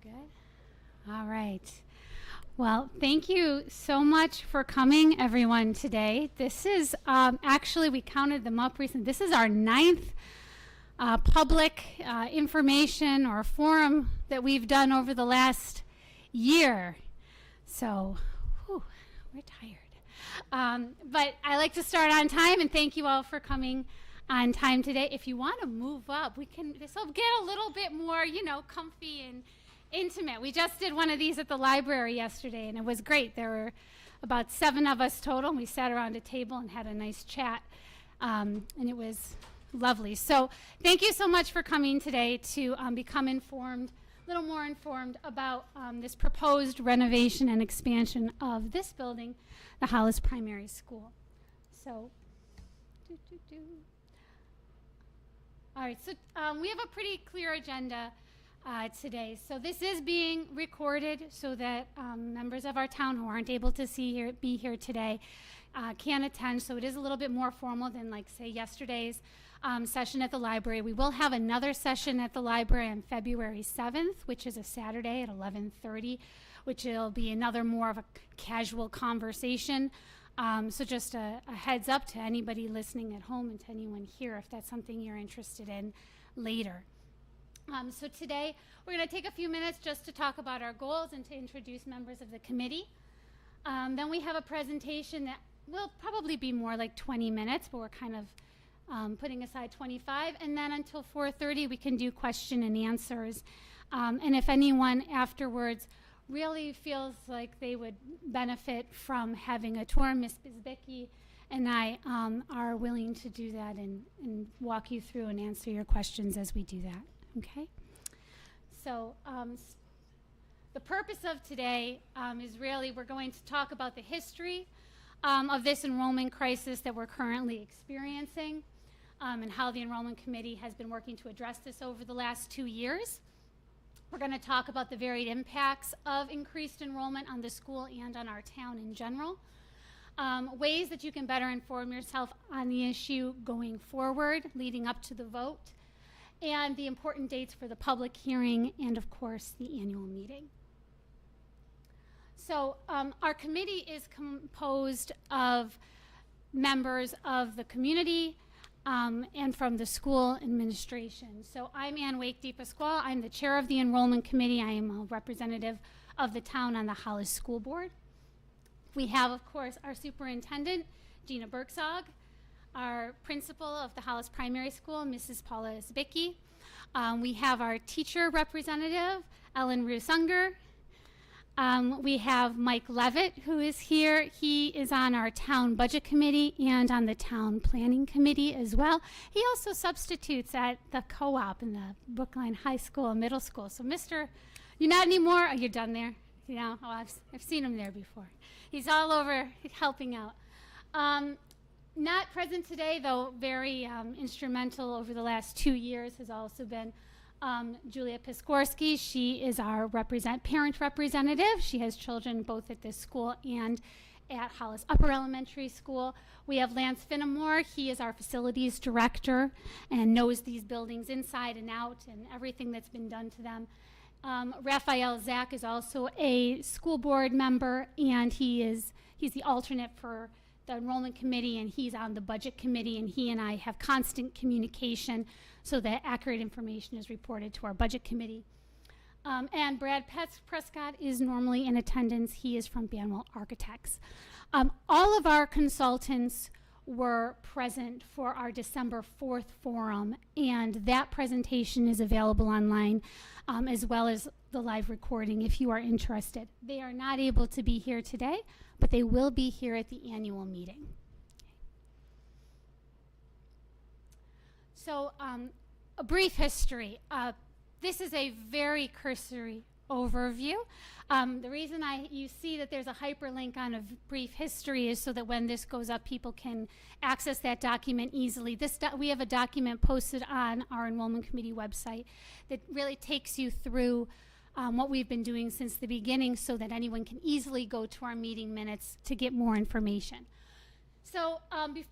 Good. All right. Well, thank you so much for coming, everyone, today. This is actually, we counted them up recently. This is our 9th public information or forum that we've done over the last year. So, we're tired. But I like to start on time, and thank you all for coming on time today. If you want to move up, we can this will get a little bit more, comfy and intimate. We just did one of these at the library yesterday, and it was great. There were about 7 of us total, and we sat around a table and had a nice chat, and it was lovely. So thank you so much for coming today to become informed, a little more informed about this proposed renovation and expansion of this building, the Hollis Primary School. So, all right, so we have a pretty clear agenda today. So this is being recorded so that members of our town who aren't able to be here today can attend. So it is a little bit more formal than, like, say, yesterday's session at the library. We will have another session at the library on February 7th, which is a Saturday at 11:30, which will be another more of a casual conversation. So just a heads up to anybody listening at home and to anyone here if that's something you're interested in later. So today we're going to take a few minutes just to talk about our goals and to introduce members of the committee. Then we have a presentation that will probably be more like 20 minutes, but we're kind of putting aside 25. And then until 4:30 we can do question and answers. And if anyone afterwards really feels like they would benefit from having a tour, Ms. Bizbicki and I are willing to do that and walk you through and answer your questions as we do that. Okay? So the purpose of today is really we're going to talk about the history of this enrollment crisis that we're currently experiencing and how the enrollment committee has been working to address this over the last 2 years. We're going to talk about the varied impacts of increased enrollment on the school and on our town in general, ways that you can better inform yourself on the issue going forward, leading up to the vote, and the important dates for the public hearing and, of course, the annual meeting. So our committee is composed of members of the community, and from the school administration. So I'm Ann Wake-DePasquale. I'm the chair of the enrollment committee. I am a representative of the town on the Hollis School Board. We have, of course, our superintendent, Gina Bergsog, our principal of the Hollis Primary School, Mrs. Paula Zbicki. We have our teacher representative, Ellen Rusunger. We have Mike Levitt, who is here. He is on our town budget committee and on the town planning committee as well. He also substitutes at the co-op in the Brookline High School and Middle School. So, Mr., you're not anymore? Oh, you're done there? I've seen him there before. He's all over helping out. Not present today, though very instrumental over the last 2 years, has also been Julia Piskorski. She is our parent representative. She has children both at this school and at Hollis Upper Elementary School. We have Lance Finnemore. He is our facilities director and knows these buildings inside and out and everything that's been done to them. Raphael Zach is also a school board member, and he's the alternate for the enrollment committee, and he's on the budget committee, and he and I have constant communication so that accurate information is reported to our budget committee. And Brad Prescott is normally in attendance. He is from Banwell Architects. All of our consultants were present for our December 4th forum, and that presentation is available online as well as the live recording if you are interested. They are not able to be here today, but they will be here at the annual meeting. So a brief history. This is a very cursory overview. The reason you see that there's a hyperlink on a brief history is so that when this goes up, people can access that document easily. We have a document posted on our enrollment committee website that really takes you through what we've been doing since the beginning so that anyone can easily go to our meeting minutes to get more information. So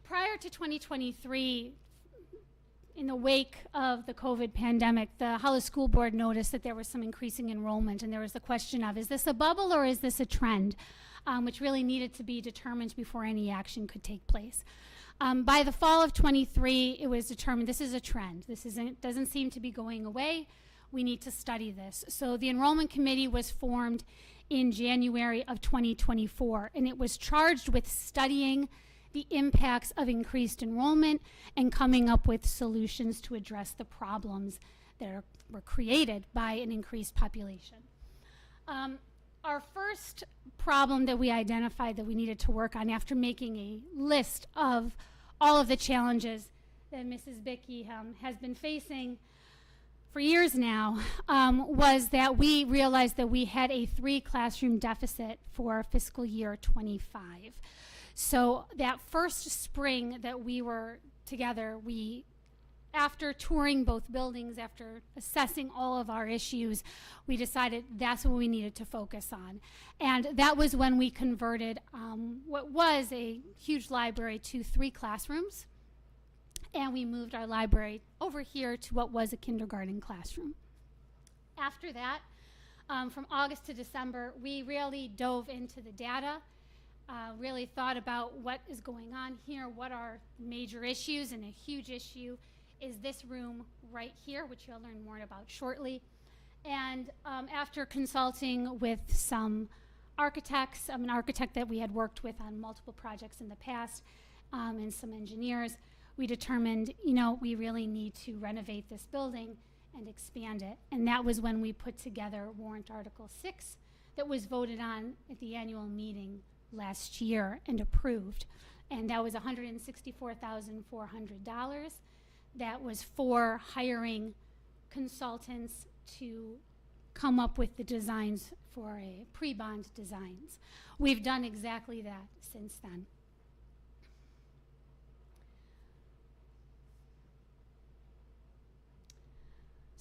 prior to 2023, in the wake of the COVID pandemic, the Hollis School Board noticed that there was some increasing enrollment, and there was the question of, is this a bubble or is this a trend, which really needed to be determined before any action could take place. By the fall of 23, it was determined this is a trend. This doesn't seem to be going away. We need to study this. So the enrollment committee was formed in January of 2024, and it was charged with studying the impacts of increased enrollment and coming up with solutions to address the problems that were created by an increased population. Our first problem that we identified that we needed to work on after making a list of all of the challenges that Mrs. Bickey has been facing for years now was that we realized that we had a 3-classroom deficit for fiscal year 25. So that first spring that we were together, after touring both buildings, after assessing all of our issues, we decided that's what we needed to focus on. And that was when we converted what was a huge library to 3 classrooms. And we moved our library over here to what was a kindergarten classroom. After that, from August to December, we really dove into the data, really thought about what is going on here, what are major issues, and a huge issue is this room right here, which you'll learn more about shortly. And after consulting with some architects, an architect that we had worked with on multiple projects in the past, and some engineers, we determined, we really need to renovate this building and expand it. And that was when we put together warrant Article 6 that was voted on at the annual meeting last year and approved. And that was $164,400. That was for hiring consultants to come up with the designs for a pre-bond designs. We've done exactly that since then.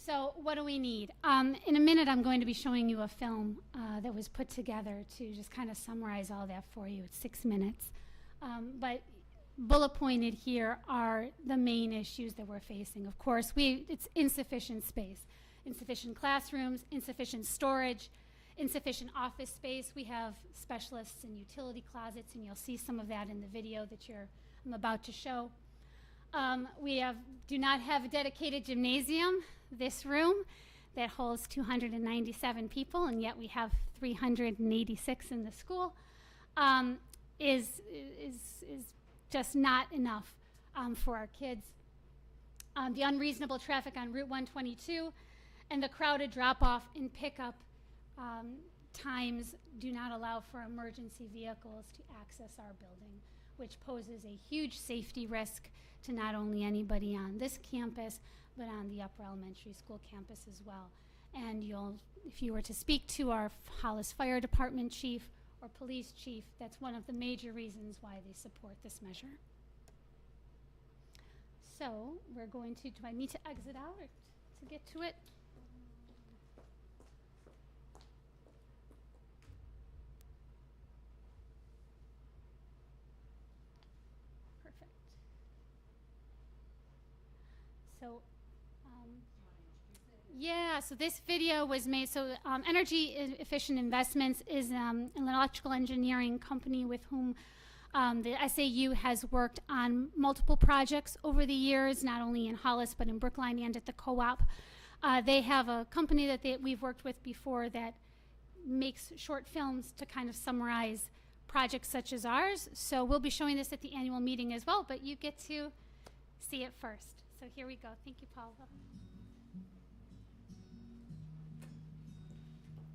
So what do we need? In a minute, I'm going to be showing you a film that was put together to just kind of summarize all that for you. It's 6 minutes. But bullet pointed here are the main issues that we're facing. Of course, it's insufficient space, insufficient classrooms, insufficient storage, insufficient office space. We have specialists in utility closets, and you'll see some of that in the video that I'm about to show. We do not have a dedicated gymnasium. This room that holds 297 people, and yet we have 386 in the school, is just not enough for our kids. The unreasonable traffic on Route 122 and the crowded drop-off and pickup times do not allow for emergency vehicles to access our building, which poses a huge safety risk to not only anybody on this campus, but on the upper elementary school campus as well. And if you were to speak to our Hollis Fire Department chief or police chief, that's one of the major reasons why they support this measure. So we're going to, do I need to exit out or to get to it? Perfect. So yeah, so this video was made, Energy Efficient Investments is an electrical engineering company with whom the SAU has worked on multiple projects over the years, not only in Hollis, but in Brookline and at the co-op. They have a company that we've worked with before that makes short films to kind of summarize projects such as ours. So we'll be showing this at the annual meeting as well, but you get to see it first. So here we go. Thank you, Paula.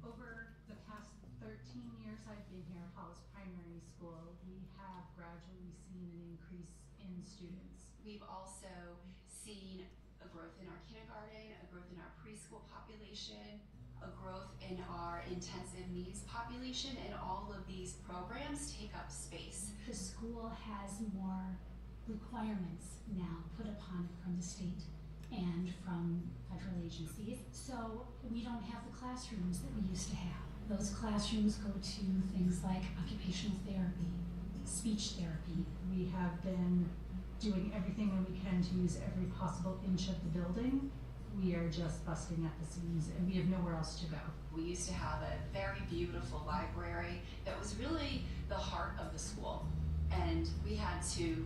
Over the past 13 years I've been here at Hollis Primary School, we have gradually seen an increase in students. We've also seen a growth in our kindergarten, a growth in our preschool population, a growth in our intensive needs population, and all of these programs take up space. The school has more requirements now put upon it from the state and from federal agencies. So we don't have the classrooms that we used to have. Those classrooms go to things like occupational therapy, speech therapy. We have been doing everything that we can to use every possible inch of the building. We are just busting at the seams, and we have nowhere else to go. We used to have a very beautiful library that was really the heart of the school. And we had to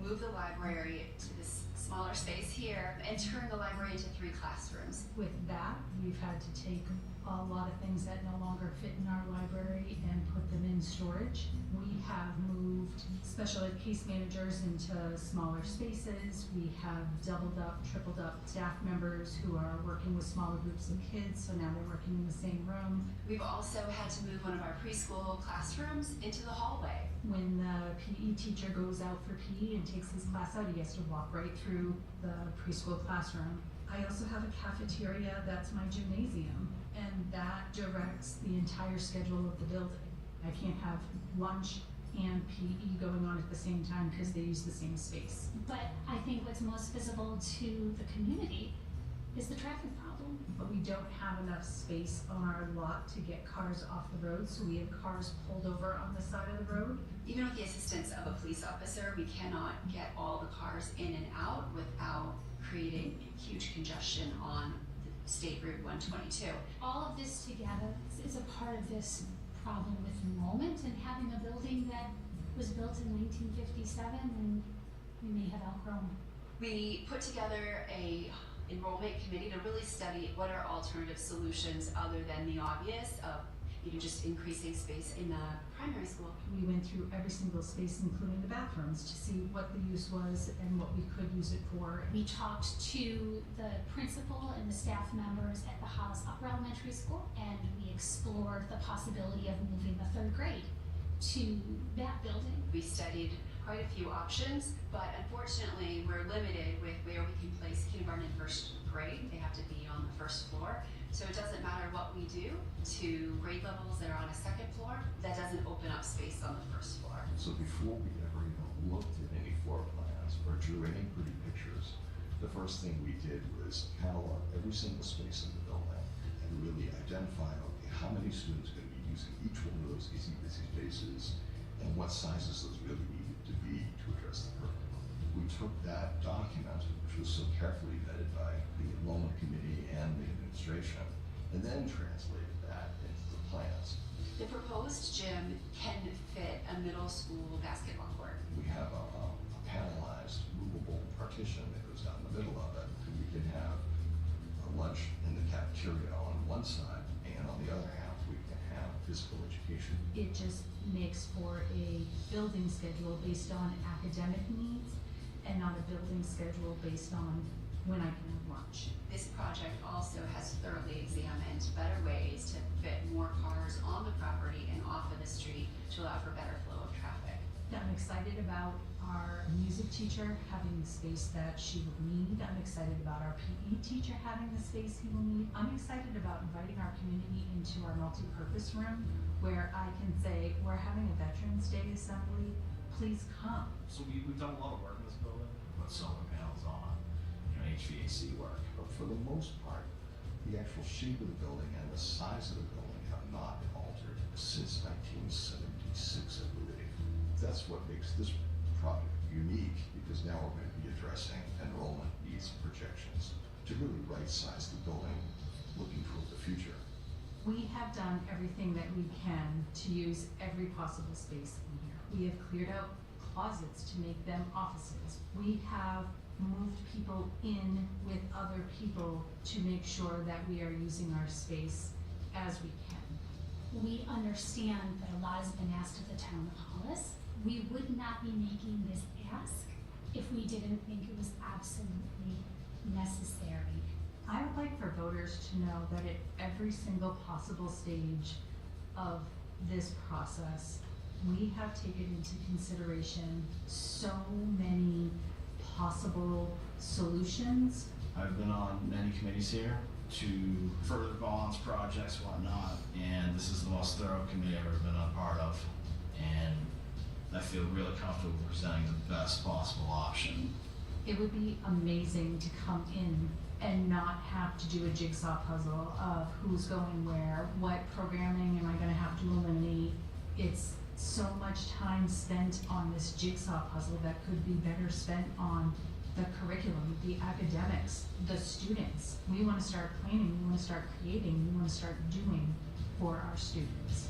move the library to this smaller space here and turn the library into 3 classrooms. With that, we've had to take a lot of things that no longer fit in our library and put them in storage. We have moved special ed case managers into smaller spaces. We have doubled up, tripled up staff members who are working with smaller groups of kids, so now they're working in the same room. We've also had to move one of our preschool classrooms into the hallway. When the PE teacher goes out for PE and takes his class out, he has to walk right through the preschool classroom. I also have a cafeteria that's my gymnasium, and that directs the entire schedule of the building. I can't have lunch and PE going on at the same time because they use the same space. But I think what's most visible to the community is the traffic problem. But we don't have enough space on our lot to get cars off the road, so we have cars pulled over on the side of the road. Even with the assistance of a police officer, we cannot get all the cars in and out without creating huge congestion on the State Route 122. All of this together is a part of this problem with enrollment and having a building that was built in 1957 and we may have outgrown. We put together a enrollment committee to really study what are alternative solutions other than the obvious of just increasing space in the primary school. We went through every single space, including the bathrooms, to see what the use was and what we could use it for. We talked to the principal and the staff members at the Hollis Upper Elementary School, and we explored the possibility of moving the 3rd grade to that building. We studied quite a few options, but unfortunately we're limited with where we can place kindergarten and 1st grade. They have to be on the 1st floor. So it doesn't matter what we do to grade levels that are on a 2nd floor, that doesn't open up space on the 1st floor. So before we ever even looked at any floor plans or drew any pretty pictures, the first thing we did was catalog every single space in the building and really identify, okay, how many students are going to be using each one of those easy busy spaces and what sizes those really needed to be to address the curriculum. We took that document, which was so carefully vetted by the enrollment committee and the administration, and then translated that into the plans. The proposed gym can fit a middle school basketball court. We have a panelized movable partition that goes down the middle of it. We can have a lunch in the cafeteria on one side, and on the other half we can have physical education. It just makes for a building schedule based on academic needs and not a building schedule based on when I can have lunch. This project also has thoroughly examined better ways to fit more cars on the property and off of the street to allow for better flow of traffic. I'm excited about our music teacher having the space that she will need. I'm excited about our PE teacher having the space he will need. I'm excited about inviting our community into our multi-purpose room where I can say, we're having a Veterans Day assembly, please come. So we've done a lot of work in this building, put solar panels on, HVAC work. But for the most part, the actual shape of the building and the size of the building have not been altered since 1976, I believe. That's what makes this project unique, because now we're going to be addressing enrollment needs and projections to really right-size the building, looking toward the future. We have done everything that we can to use every possible space in here. We have cleared out closets to make them offices. We have moved people in with other people to make sure that we are using our space as we can. We understand that a lot has been asked of the town of Hollis. We would not be making this ask if we didn't think it was absolutely necessary. I would like for voters to know that at every single possible stage of this process, we have taken into consideration so many possible solutions. I've been on many committees here to further bonds, projects, whatnot, and this is the most thorough committee I've ever been a part of. And I feel really comfortable presenting the best possible option. It would be amazing to come in and not have to do a jigsaw puzzle of who's going where, what programming am I gonna have to eliminate. It's so much time spent on this jigsaw puzzle that could be better spent on the curriculum, the academics, the students. We want to start planning, we want to start creating, we want to start doing for our students.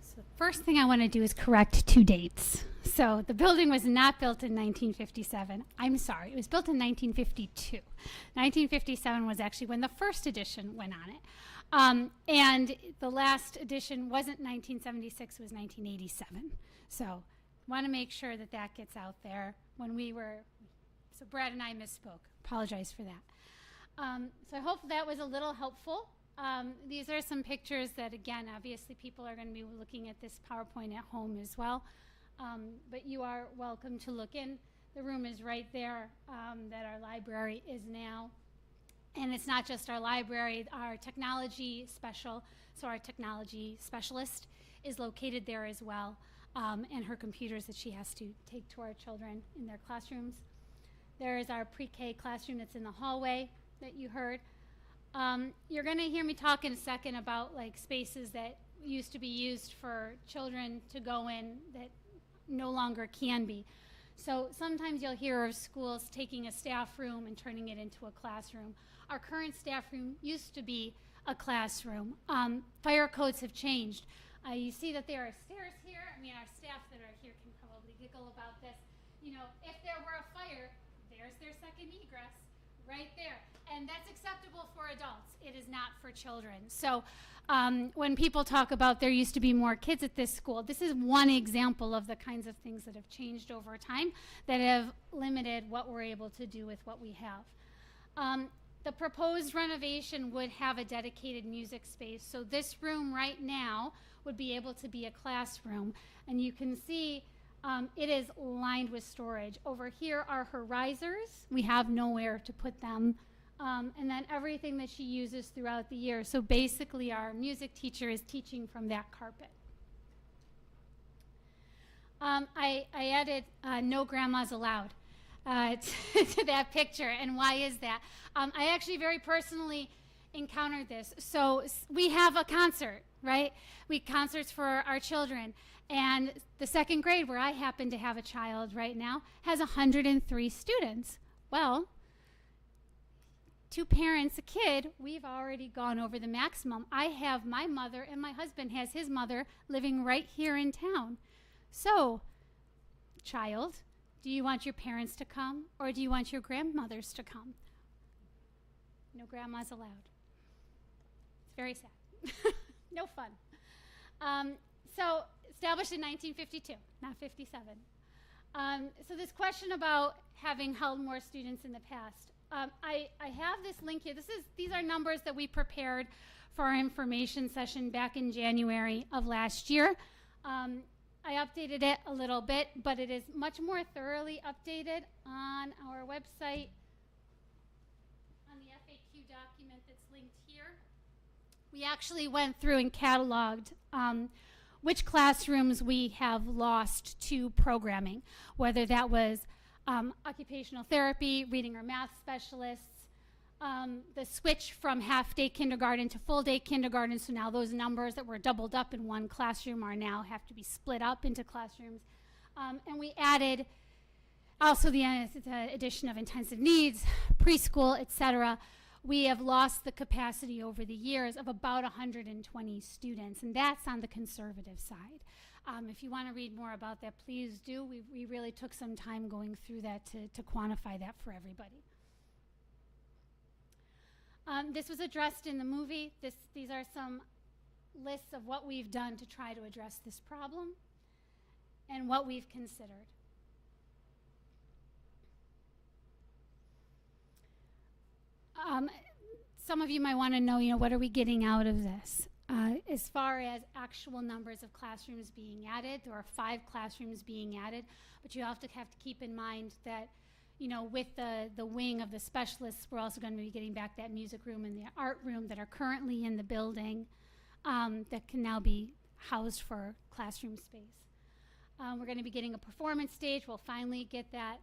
So the first thing I want to do is correct 2 dates. So the building was not built in 1957. I'm sorry, it was built in 1952. 1957 was actually when the first edition went on it. And the last edition wasn't 1976, it was 1987. So want to make sure that that gets out there. When we were, so Brad and I misspoke. Apologize for that. So I hope that was a little helpful. These are some pictures that, again, obviously people are going to be looking at this PowerPoint at home as well. But you are welcome to look in. The room is right there that our library is now. And it's not just our library, our technology our technology specialist is located there as well, and her computers that she has to take to our children in their classrooms. There is our pre-K classroom that's in the hallway that you heard. You're going to hear me talk in a second about like spaces that used to be used for children to go in that no longer can be. So sometimes you'll hear of schools taking a staff room and turning it into a classroom. Our current staff room used to be a classroom. Fire codes have changed. You see that there are stairs here. I mean, our staff that are here can probably giggle about this. You know, if there were a fire, there's their second egress right there. And that's acceptable for adults. It is not for children. So when people talk about there used to be more kids at this school, this is one example of the kinds of things that have changed over time that have limited what we're able to do with what we have. The proposed renovation would have a dedicated music space. So this room right now would be able to be a classroom. And you can see it is lined with storage. Over here are her risers. We have nowhere to put them. And then everything that she uses throughout the year. So basically our music teacher is teaching from that carpet. I added no grandmas allowed to that picture. And why is that? I actually very personally encountered this. So we have a concert, right? Concerts for our children. And the second grade, where I happen to have a child right now, has 103 students. Well, 2 parents, a kid, we've already gone over the maximum. I have my mother and my husband has his mother living right here in town. So, child, do you want your parents to come or do you want your grandmothers to come? No grandmas allowed. It's very sad. No fun. So, established in 1952, not 57. So this question about having held more students in the past. I have this link here. These are numbers that we prepared for our information session back in January of last year. I updated it a little bit, but it is much more thoroughly updated on our website on the FAQ document that's linked here. We actually went through and cataloged which classrooms we have lost to programming, whether that was occupational therapy, reading or math specialists, the switch from half-day kindergarten to full-day kindergarten, so now those numbers that were doubled up in one classroom are now have to be split up into classrooms. And we added also the addition of intensive needs, preschool, etc. We have lost the capacity over the years of about 120 students, and that's on the conservative side. If you want to read more about that, please do. We really took some time going through that to quantify that for everybody. This was addressed in the movie. These are some lists of what we've done to try to address this problem and what we've considered. Some of you might want to know, what are we getting out of this? As far as actual numbers of classrooms being added, there are 5 classrooms being added, but you have to keep in mind that, with the wing of the specialists, we're also going to be getting back that music room and the art room that are currently in the building that can now be housed for classroom space. We're going to be getting a performance stage. We'll finally get that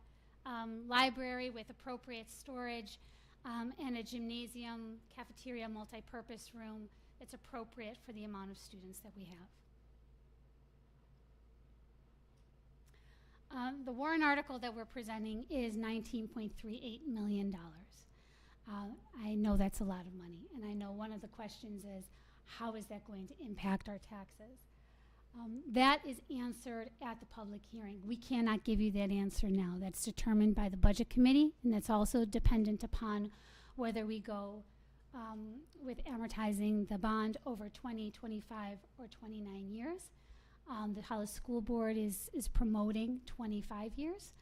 library with appropriate storage, and a gymnasium, cafeteria, multi-purpose room that's appropriate for the amount of students that we have. The warrant article that we're presenting is $19.38 million. I know that's a lot of money, and I know one of the questions is, how is that going to impact our taxes? That is answered at the public hearing. We cannot give you that answer now. That's determined by the Budget Committee, and that's also dependent upon whether we go with amortizing the bond over 20, 25, or 29 years. The Hollis School Board is promoting 25 years,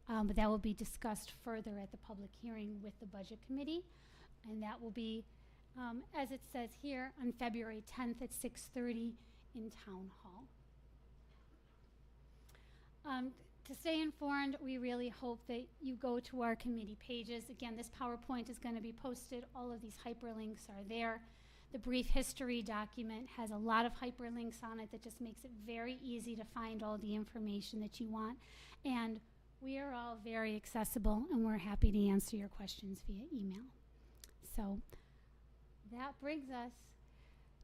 but that will be discussed further at the public hearing with the Budget Committee, and that will be, as it says here, on February 10th at 6:30 in Town Hall. To stay informed, we really hope that you go to our committee pages. Again, this PowerPoint is going to be posted. All of these hyperlinks are there. The brief history document has a lot of hyperlinks on it that just makes it very easy to find all the information that you want. And we are all very accessible, and we're happy to answer your questions via email. So that brings us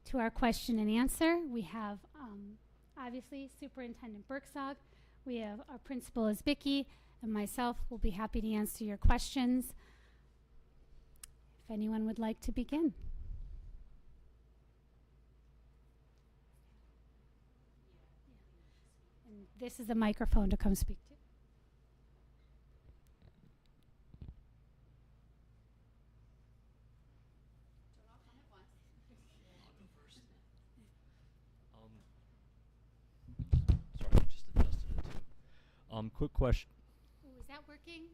to our question and answer. We have, obviously, Superintendent Berksog. We have our principal Isbicki, and myself will be happy to answer your questions. If anyone would like to begin. And this is the microphone to come speak to. Sorry, I just adjusted it too. Quick question. Ooh, is that working?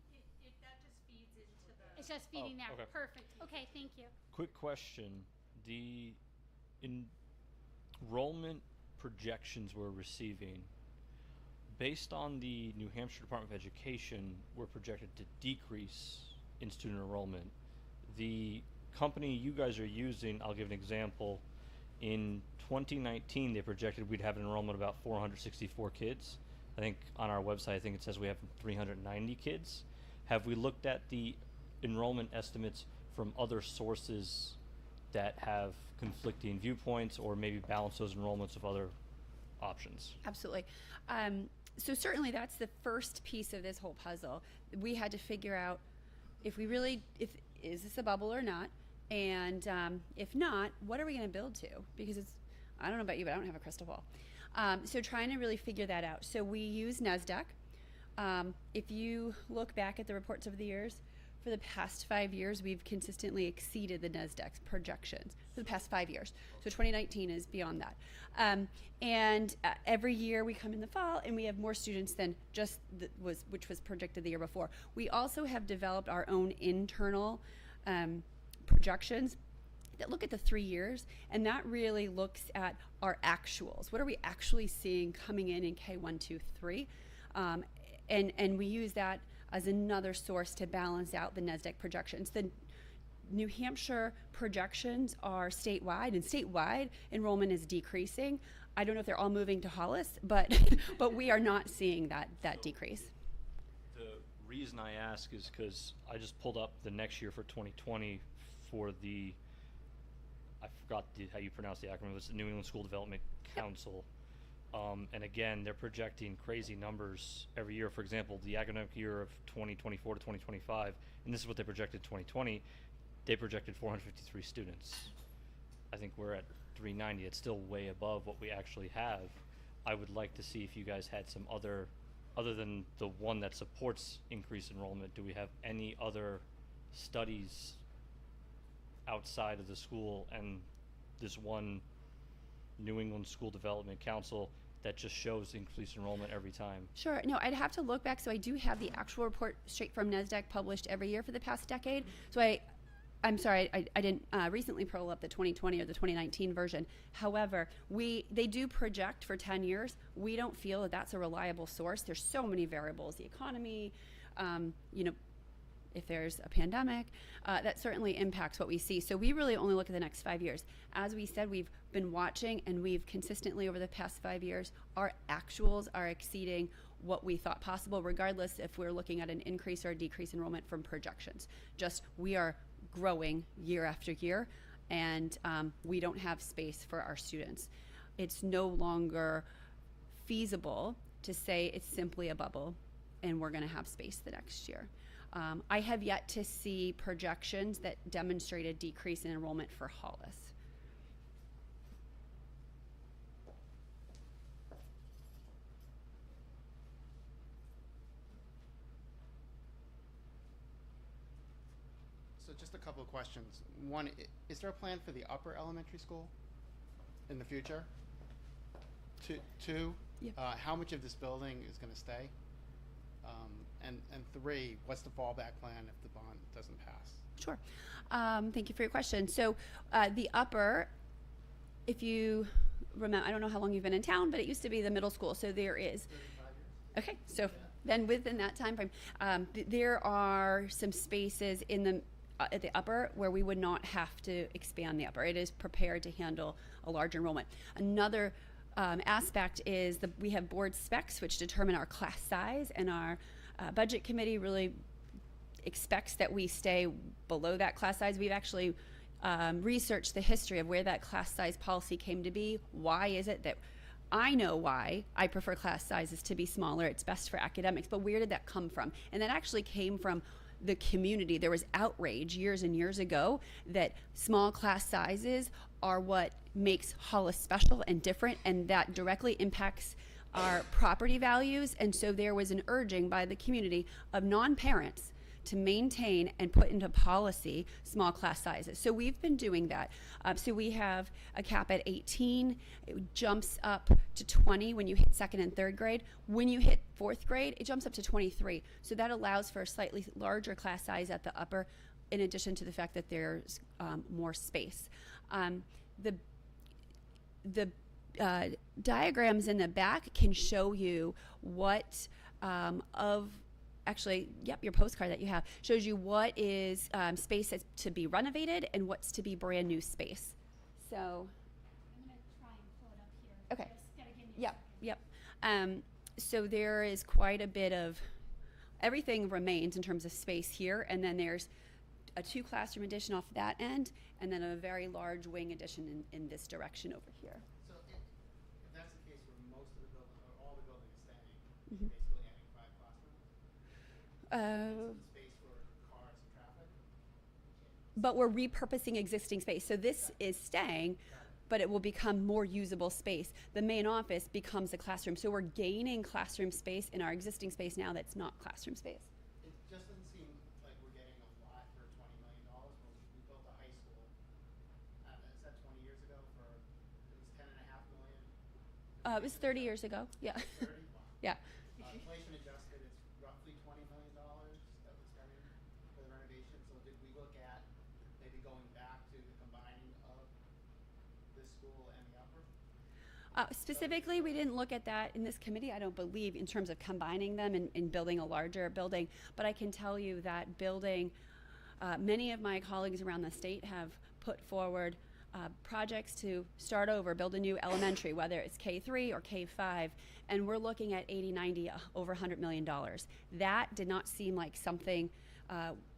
That just feeds into the. It's just feeding now. okay. Perfect. Okay, thank you. Quick question. The enrollment projections we're receiving, based on the New Hampshire Department of Education, we're projected to decrease in student enrollment. The company you guys are using, I'll give an example. In 2019, they projected we'd have an enrollment of about 464 kids. I think on our website, I think it says we have 390 kids. Have we looked at the enrollment estimates from other sources that have conflicting viewpoints, or maybe balance those enrollments with other options? Absolutely. So certainly that's the first piece of this whole puzzle. We had to figure out if is this a bubble or not, and if not, what are we going to build to? Because I don't know about you, but I don't have a crystal ball. So trying to really figure that out. So we use NASDAQ. If you look back at the reports over the years, for the past 5 years, we've consistently exceeded the NASDAQ's projections for the past 5 years. So 2019 is beyond that. And every year we come in the fall and we have more students than just which was projected the year before. We also have developed our own internal projections that look at the 3 years, and that really looks at our actuals. What are we actually seeing coming in K1, 2, 3? And we use that as another source to balance out the NASDAQ projections. The New Hampshire projections are statewide, and statewide enrollment is decreasing. I don't know if they're all moving to Hollis, but but we are not seeing that decrease. The reason I ask is because I just pulled up the next year for 2020 for the, I forgot how you pronounce the acronym, it's the New England School Development Council. And again, they're projecting crazy numbers every year. For example, the academic year of 2024 to 2025, and this is what they projected 2020, they projected 453 students. I think we're at 390. It's still way above what we actually have. I would like to see if you guys had some other than the one that supports increased enrollment, do we have any other studies outside of the school and this one New England School Development Council that just shows increased enrollment every time? Sure. No, I'd have to look back. So I do have the actual report straight from NASDAQ published every year for the past decade. So I'm sorry, I didn't recently pull up the 2020 or the 2019 version. However, they do project for 10 years. We don't feel that that's a reliable source. There's so many variables, the economy, if there's a pandemic, that certainly impacts what we see. So we really only look at the next 5 years. As we said, we've been watching, and we've consistently over the past 5 years, our actuals are exceeding what we thought possible, regardless if we're looking at an increase or a decrease enrollment from projections. Just we are growing year after year, and we don't have space for our students. It's no longer feasible to say it's simply a bubble and we're going to have space the next year. I have yet to see projections that demonstrate a decrease in enrollment for Hollis. So just a couple of questions. One, is there a plan for the upper elementary school in the future? Two, Yep. How much of this building is going to stay? And three, what's the fallback plan if the bond doesn't pass? Sure. Thank you for your question. So the upper, if you remember, I don't know how long you've been in town, but it used to be the middle school. So there is. 35 years. Okay, so then within that time frame, there are some spaces in the at the upper where we would not have to expand the upper. It is prepared to handle a large enrollment. Another aspect is we have board specs which determine our class size, and our budget committee really expects that we stay below that class size. We've actually researched the history of where that class size policy came to be. Why is it that I know why I prefer class sizes to be smaller? It's best for academics, but where did that come from? And that actually came from the community. There was outrage years and years ago that small class sizes are what makes Hollis special and different, and that directly impacts our property values. And so there was an urging by the community of non-parents to maintain and put into policy small class sizes. So we've been doing that. So we have a cap at 18. It jumps up to 20 when you hit second and third grade. When you hit fourth grade, it jumps up to 23. So that allows for a slightly larger class size at the upper, in addition to the fact that there's more space. The diagrams in the back can show you what actually, yep, your postcard that you have shows you what is space that's to be renovated and what's to be brand new space. So, I'm gonna try and pull it up here. Okay. Just gotta give me a yep, second. yep. So there is quite a bit of, everything remains in terms of space here, and then there's a 2 classroom addition off that end, and then a very large wing addition in this direction over here. So if that's the case where most of the building, or all the building is staying, Mhm. basically adding 5 classrooms, the space for cars and traffic? But we're repurposing existing space. So this is staying, but it will become more usable space. The main office becomes a classroom. So we're gaining classroom space in our existing space now that's not classroom space. It just doesn't seem like we're getting a lot for $20 million when we built a high school. Is that 20 years ago for, it was 10.5 million? It was 30 years ago. Yeah. 30? Wow. Yeah. Inflation adjusted, it's roughly $20 million that we're spending for the renovation. So did we look at maybe going back to the combining of this school and the upper? Specifically, we didn't look at that in this committee, I don't believe, in terms of combining them and building a larger building. But I can tell you that building, many of my colleagues around the state have put forward projects to start over, build a new elementary, whether it's K3 or K5, and we're looking at 80, 90, over $100 million. That did not seem like something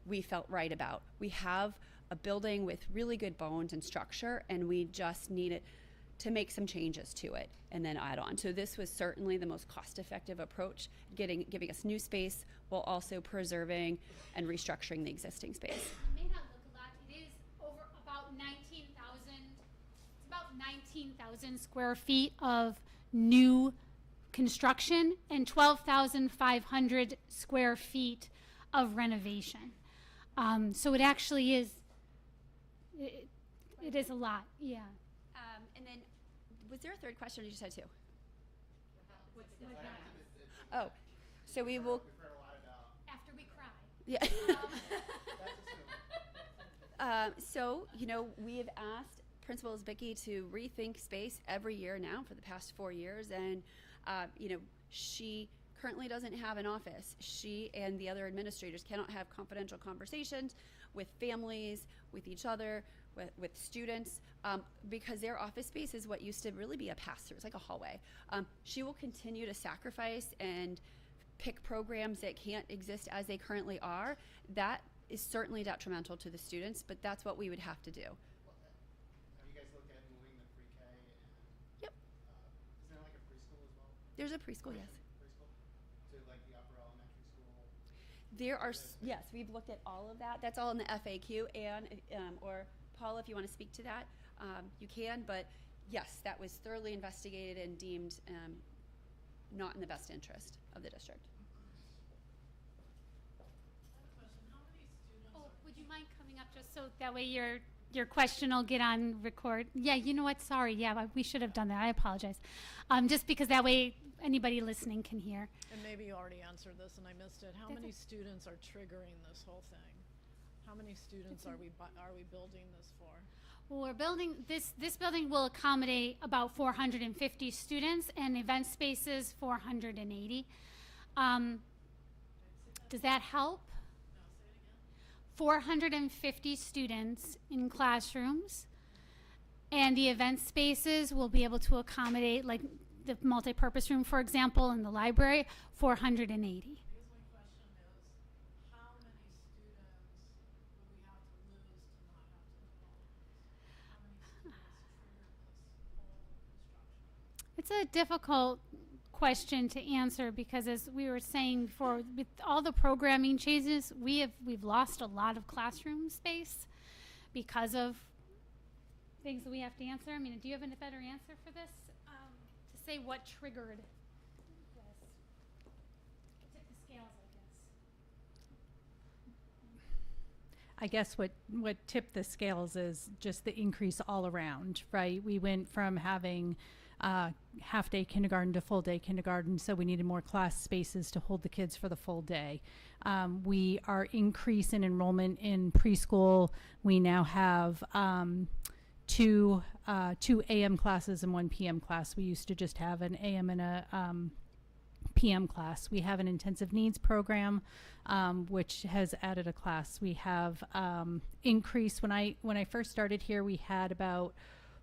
we felt right about. We have a building with really good bones and structure, and we just needed to make some changes to it and then add on. So this was certainly the most cost-effective approach, giving us new space while also preserving and restructuring the existing space. It may not look a lot. It is over about 19,000. It's about 19,000 square feet of new construction and 12,500 square feet of renovation. So it actually is. It is a lot. Yeah. And then, was there a third question or you just had 2? What's Oh, so we will, We've heard a lot about, after we cry. yeah. that's assumed. So, you know, we have asked Principal Zbicki to rethink space every year now for the past 4 years, and, you know, she currently doesn't have an office. She and the other administrators cannot have confidential conversations with families, with each other, with students, because their office space is what used to really be a pass-through. It's like a hallway. She will continue to sacrifice and pick programs that can't exist as they currently are. That is certainly detrimental to the students, but that's what we would have to do. Have you guys looked at moving the pre-K and? Yep. Is there like a preschool as well? There's a preschool, yes. Preschool to like the upper elementary school. There are, yes, we've looked at all of that. That's all in the FAQ, and, or Paula, if you want to speak to that, you can, but yes, that was thoroughly investigated and deemed not in the best interest of the district. Oh, would you mind coming up just so that way your question will get on record? Yeah, you know what? Sorry. Yeah, we should have done that. I apologize. Just because that way anybody listening can hear. And maybe you already answered this and I missed it. How many students are triggering this whole thing? How many students are we building this for? Well, we're building this building will accommodate about 450 students and event spaces 480. Does that help? 450 students in classrooms, and the event spaces will be able to accommodate, like the multi-purpose room, for example, in the library, 480. I guess my question is, how many students would we have to lose to not have to do all of this? How many students trigger this whole construction? It's a difficult question to answer because, as we were saying before, with all the programming changes, we've lost a lot of classroom space because of things that we have to answer. I mean, do you have a better answer for this? To say what triggered this? Tip the scales, I guess what tipped the scales is just the increase all around, right? We went from having half-day kindergarten to full-day kindergarten, so we needed more class spaces to hold the kids for the full day. We are increasing enrollment in preschool. We now have two AM classes and one PM class. We used to just have an AM and a PM class. We have an intensive needs program, which has added a class. We have increased. When I first started here, we had about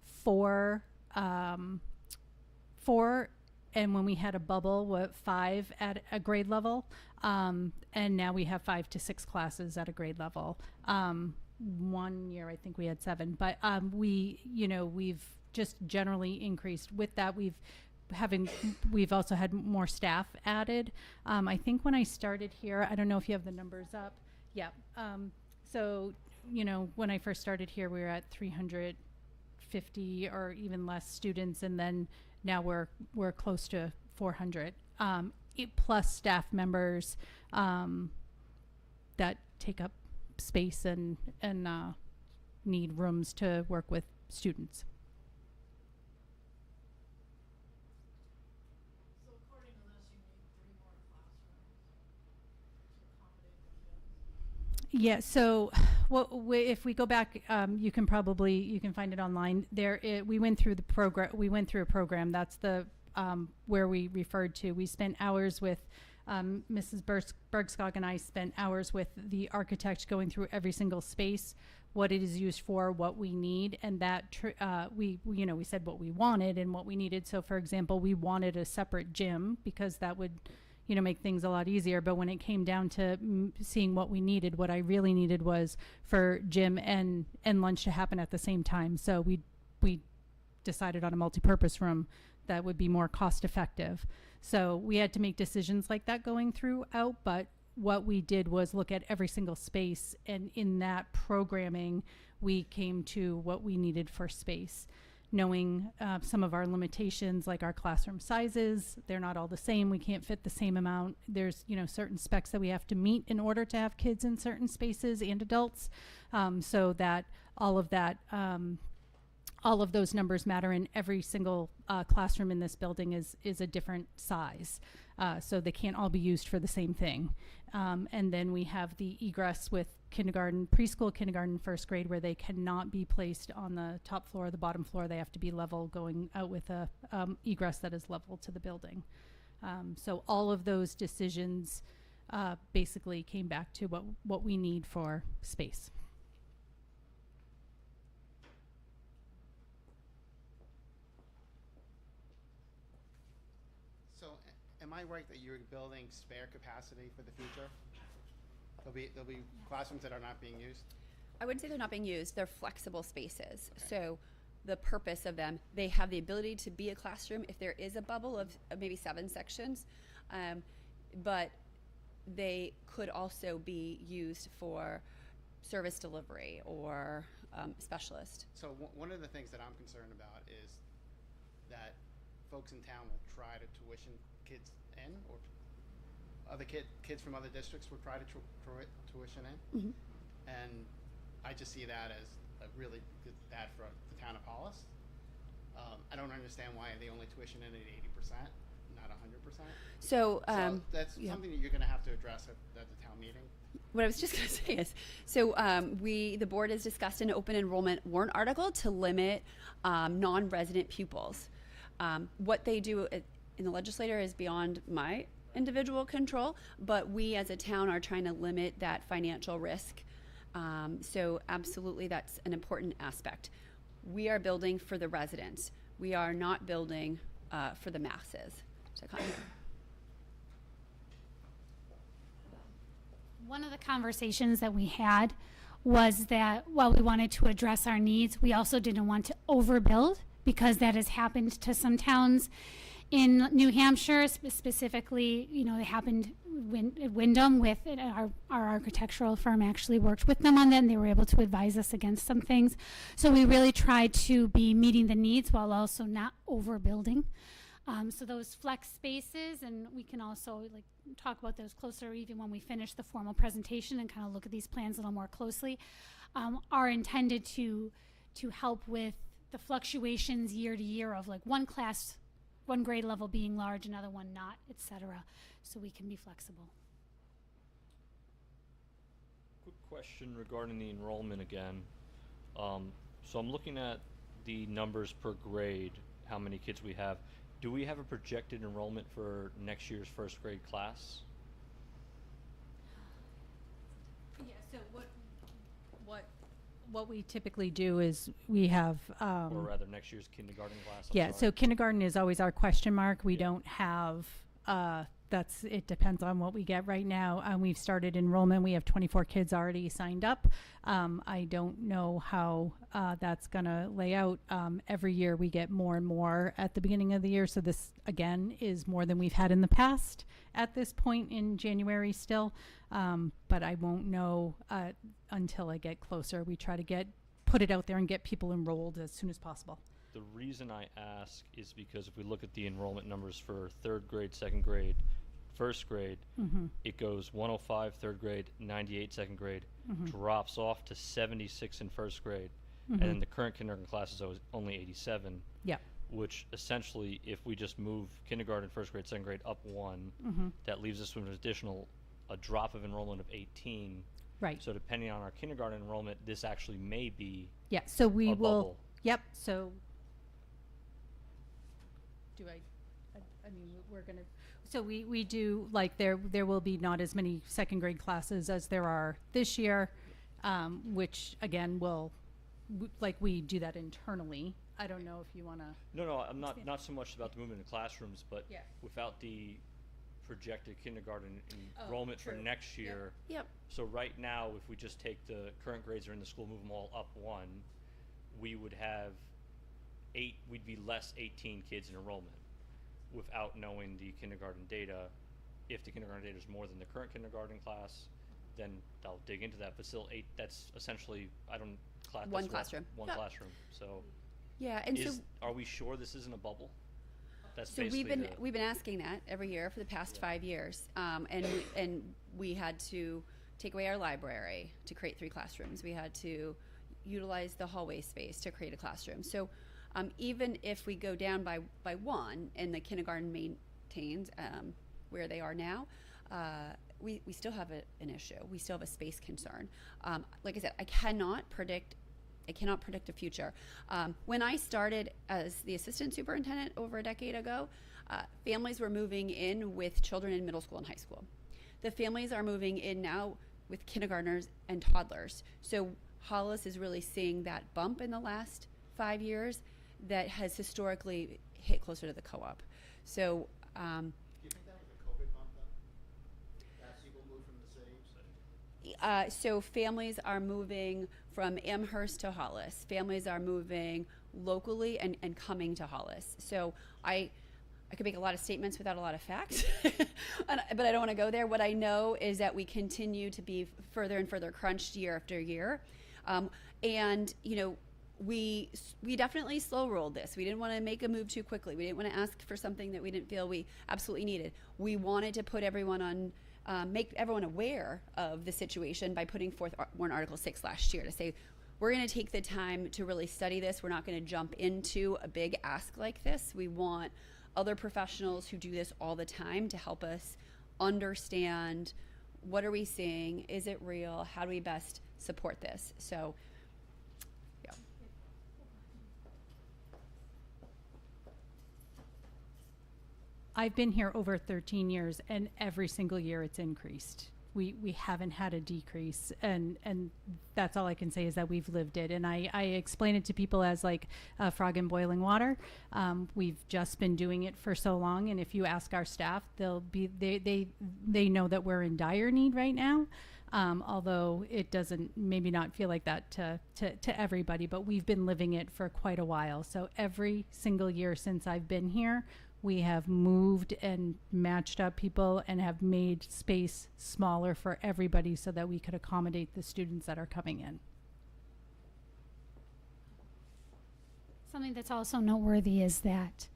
four, and when we had a bubble, 5 at a grade level, and now we have 5 to 6 classes at a grade level. 1 year I think we had 7, but we've just generally increased. With that, we've also had more staff added. I think when I started here, I don't know if you have the numbers up. Yeah. So when I first started here, we were at 350 or even less students, and then now we're close to 400, plus staff members that take up space and need rooms to work with students. So according to this, you need 3 more classrooms to accommodate the kids. Yeah, so if we go back, you can find it online. We went through the program. We went through a program. That's the where we referred to. We spent hours with Mrs. Bergskog and I spent hours with the architect going through every single space, what it is used for, what we need, and that we said what we wanted and what we needed. So, for example, we wanted a separate gym because that would make things a lot easier. But when it came down to seeing what we needed, what I really needed was for gym and lunch to happen at the same time. So we decided on a multi-purpose room that would be more cost effective. So we had to make decisions like that going throughout, but what we did was look at every single space, and in that programming, we came to what we needed for space. Knowing some of our limitations, like our classroom sizes, they're not all the same. We can't fit the same amount. There's certain specs that we have to meet in order to have kids in certain spaces and adults, so that all of those numbers matter, and every single classroom in this building is a different size, so they can't all be used for the same thing. And then we have the egress with preschool, kindergarten, first grade, where they cannot be placed on the top floor or the bottom floor. They have to be level, going out with a egress that is level to the building. So all of those decisions basically came back to what we need for space. am I right that you're building spare capacity for the future? There'll be classrooms that are not being used? I wouldn't say they're not being used. They're flexible spaces. So the purpose of them, they have the ability to be a classroom if there is a bubble of maybe 7 sections, but they could also be used for service delivery or specialist. So one of the things that I'm concerned about is that folks in town will try to tuition kids in, or other kids from other districts will try to tuition in. Mhm. And I just see that as a really bad for the town of Hollis. I don't understand why they only tuition in at 80%, not 100%. So, So that's yeah. something that you're going to have to address at the town meeting. What I was just going to say is, so the board has discussed an open enrollment warrant article to limit non-resident pupils. What they do in the legislature is beyond my individual control, but we as a town are trying to limit that financial risk. So absolutely, that's an important aspect. We are building for the residents. We are not building for the masses. So I can't hear. One of the conversations that we had was that while we wanted to address our needs, we also didn't want to overbuild, because that has happened to some towns in New Hampshire, specifically, it happened at Wyndham with our architectural firm actually worked with them on that, and they were able to advise us against some things. So we really tried to be meeting the needs while also not overbuilding. So those flex spaces, and we can also talk about those closer even when we finish the formal presentation and kind of look at these plans a little more closely, are intended to help with the fluctuations year to year of one grade level being large, another one not, etc. So we can be flexible. Quick question regarding the enrollment again. So I'm looking at the numbers per grade, how many kids we have. Do we have a projected enrollment for next year's first grade class? Yeah, so what we typically do is we have Or rather, next year's kindergarten class? I'm yeah, sorry. so kindergarten is always our question mark. We Yeah. don't have it depends on what we get right now. We've started enrollment. We have 24 kids already signed up. I don't know how that's going to lay out. Every year we get more and more at the beginning of the year. So this, again, is more than we've had in the past at this point in January still. But I won't know until I get closer. We try to put it out there and get people enrolled as soon as possible. The reason I ask is because if we look at the enrollment numbers for 3rd grade, 2nd grade, 1st grade, it goes 105 3rd grade, 98 2nd grade, drops off to 76 in 1st grade, and then the current kindergarten class is only 87. Yeah. Which essentially, if we just move kindergarten, 1st grade, 2nd grade up one, that leaves us with a drop of enrollment of 18. Right. So depending on our kindergarten enrollment, this actually may be Yeah. So we a will. bubble. Yep. So. We're gonna. So we do there will be not as many 2nd grade classes as there are this year, which again we do that internally. I don't know if you want to. No, I'm not so much about the movement in classrooms, but Yeah. without the projected kindergarten enrollment for true. next year. Yep. So right now, if we just take the current grades that are in the school, move them all up one, we would have we'd be less 18 kids in enrollment without knowing the kindergarten data. If the kindergarten data is more than the current kindergarten class, then I'll dig into that. But still, that's essentially, One classroom. One Yeah. classroom. So, Yeah, and so are we sure this isn't a bubble? That's So basically we've been asking that every year for the past 5 years, and we had to take away our library to create 3 classrooms. We had to utilize the hallway space to create a classroom. So even if we go down by one and the kindergarten maintains where they are now, we still have an issue. We still have a space concern. Like I said, I cannot predict the future. When I started as the assistant superintendent over a decade ago, families were moving in with children in middle school and high school. The families are moving in now with kindergartners and toddlers. So Hollis is really seeing that bump in the last 5 years that has historically hit closer to the co-op. So Do you think that So families are moving from Amherst to Hollis. Families are moving locally and coming to Hollis. So I could make a lot of statements without a lot of facts, but I don't want to go there. What I know is that we continue to be further and further crunched year after year. And, you know, we definitely slow rolled this. We didn't want to make a move too quickly. We didn't want to ask for something that we didn't feel we absolutely needed. We wanted to put everyone on, make everyone aware of the situation by putting forth Warrant Article 6 last year to say, we're going to take the time to really study this. We're not going to jump into a big ask like this. We want other professionals who do this all the time to help us understand, what are we seeing? Is it real? How do we best support this? So, yeah. I've been here over 13 years, and every single year it's increased. We haven't had a decrease, and that's all I can say is that we've lived it. And I explain it to people as like a frog in boiling water. We've just been doing it for so long, and if you ask our staff, they know that we're in dire need right now. Although it doesn't maybe not feel like that to everybody, but we've been living it for quite a while. So every single year since I've been here, we have moved and matched up people and have made space smaller for everybody so that we could accommodate the students that are coming in. Something that's also noteworthy is that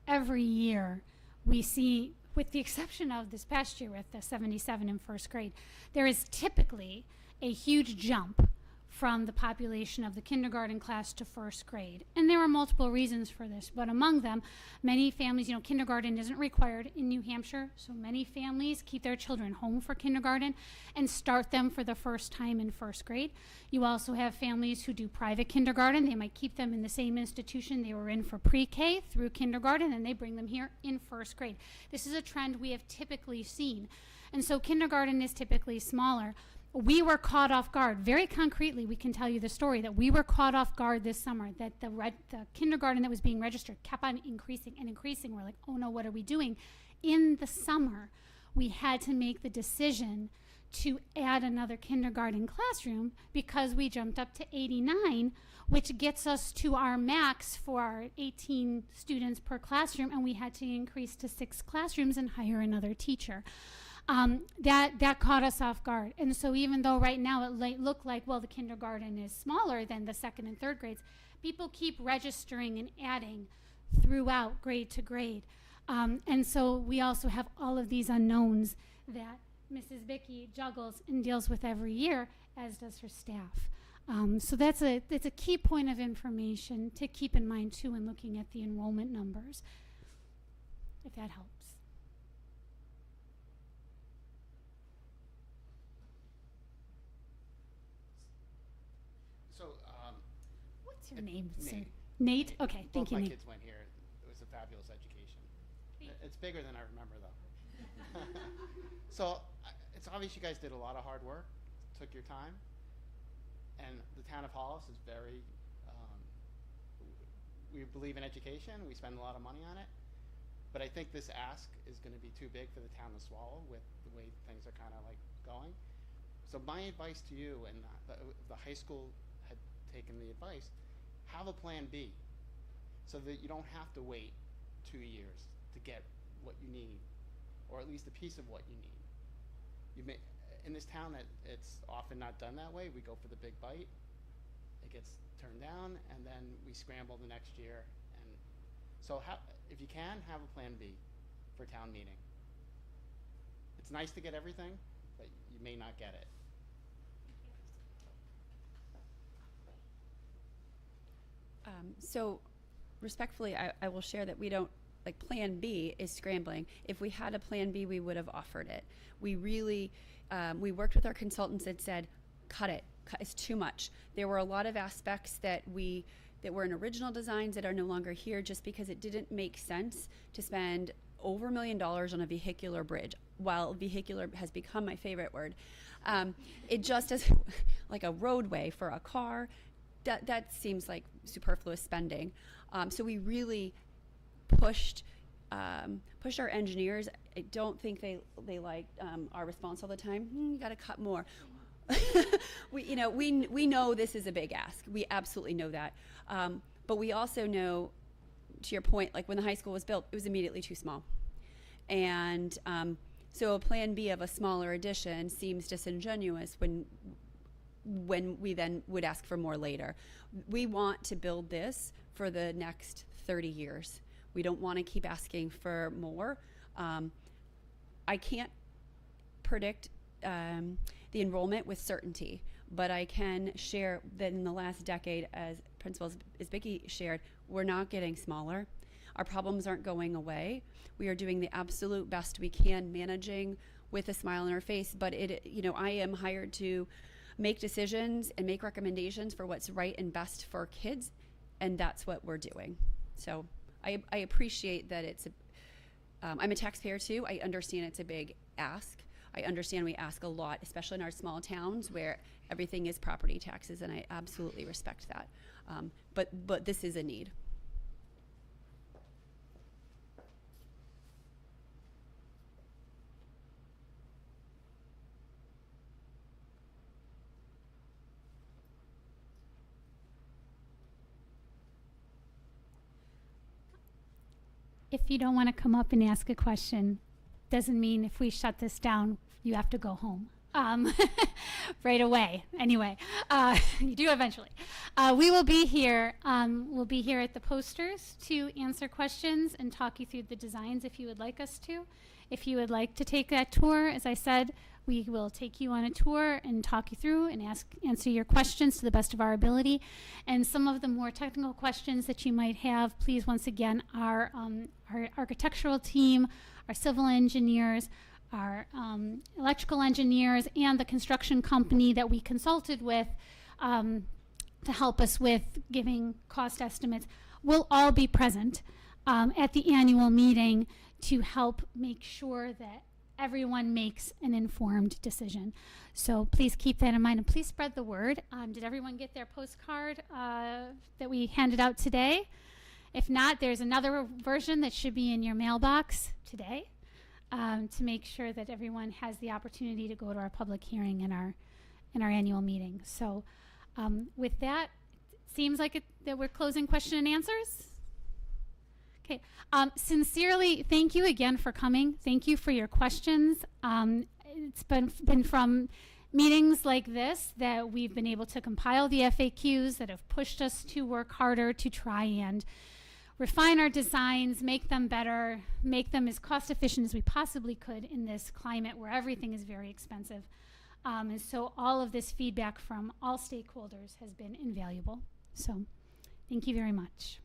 every year we see, with the exception of this past year with the 77 in first grade, there is typically a huge jump from the population of the kindergarten class to first grade. And there are multiple reasons for this, but among them, many families, kindergarten isn't required in New Hampshire, so many families keep their children home for kindergarten and start them for the first time in first grade. You also have families who do private kindergarten. They might keep them in the same institution they were in for pre-K through kindergarten, and they bring them here in first grade. This is a trend we have typically seen. And so kindergarten is typically smaller. We were caught off guard. Very concretely, we can tell you the story that we were caught off guard this summer, that the kindergarten that was being registered kept on increasing and increasing. We're like, oh no, what are we doing? In the summer, we had to make the decision to add another kindergarten classroom because we jumped up to 89, which gets us to our max for our 18 students per classroom, and we had to increase to 6 classrooms and hire another teacher. That caught us off guard. And so even though right now it look like, well, the kindergarten is smaller than the second and third grades, people keep registering and adding throughout grade to grade. And so we also have all of these unknowns that Mrs. Bickey juggles and deals with every year, as does her staff. So that's a key point of information to keep in mind too when looking at the enrollment numbers, if that helps. So, What's your name, sir? Nate. Nate? Okay, thank you, both my Nate. kids went here. It was a fabulous education. It's bigger than I remember, though. So, it's obvious you guys did a lot of hard work, took your time, and the town of Hollis is very, we believe in education, we spend a lot of money on it, but I think this ask is going to be too big for the town to swallow with the way things are kind of like going. So my advice to you, and the high school had taken the advice, have a plan B so that you don't have to wait 2 years to get what you need, or at least a piece of what you need. In this town, it's often not done that way. We go for the big bite, it gets turned down, and then we scramble the next year. And so if you can, have a plan B for town meeting. It's nice to get everything, but you may not get it. So respectfully, I will share that we don't, like, plan B is scrambling. If we had a plan B, we would have offered it. We really, we worked with our consultants that said, cut it, it's too much. There were a lot of aspects that were in original designs that are no longer here just because it didn't make sense to spend over $1 million on a vehicular bridge. While vehicular has become my favorite word, it just is like a roadway for a car. That seems like superfluous spending. So we really pushed pushed our engineers. I don't think they like our response all the time. You got to cut more. we know this is a big ask. We absolutely know that. But we also know, to your point, like when the high school was built, it was immediately too small. And so a plan B of a smaller addition seems disingenuous when we then would ask for more later. We want to build this for the next 30 years. We don't want to keep asking for more. I can't predict the enrollment with certainty, but I can share that in the last decade, as Principal Isbicki shared, we're not getting smaller. Our problems aren't going away. We are doing the absolute best we can, managing with a smile on our face, but I am hired to make decisions and make recommendations for what's right and best for kids, and that's what we're doing. So I appreciate that I'm a taxpayer too. I understand it's a big ask. I understand we ask a lot, especially in our small towns where everything is property taxes, and I absolutely respect that. But this is a need. If you don't want to come up and ask a question, doesn't mean if we shut this down, you have to go home right away. Anyway, you do eventually. We will be here. We'll be here at the posters to answer questions and talk you through the designs if you would like us to. If you would like to take that tour, as I said, we will take you on a tour and talk you through and answer your questions to the best of our ability. And some of the more technical questions that you might have, please, once again, our architectural team, our civil engineers, our electrical engineers, and the construction company that we consulted with to help us with giving cost estimates will all be present at the annual meeting to help make sure that everyone makes an informed decision. So please keep that in mind, and please spread the word. Did everyone get their postcard that we handed out today? If not, there's another version that should be in your mailbox today to make sure that everyone has the opportunity to go to our public hearing in our annual meeting. So with that, it seems like that we're closing question and answers. Okay. Sincerely, thank you again for coming. Thank you for your questions. It's been from meetings like this that we've been able to compile the FAQs that have pushed us to work harder to try and refine our designs, make them better, make them as cost efficient as we possibly could in this climate where everything is very expensive. And so all of this feedback from all stakeholders has been invaluable. So thank you very much.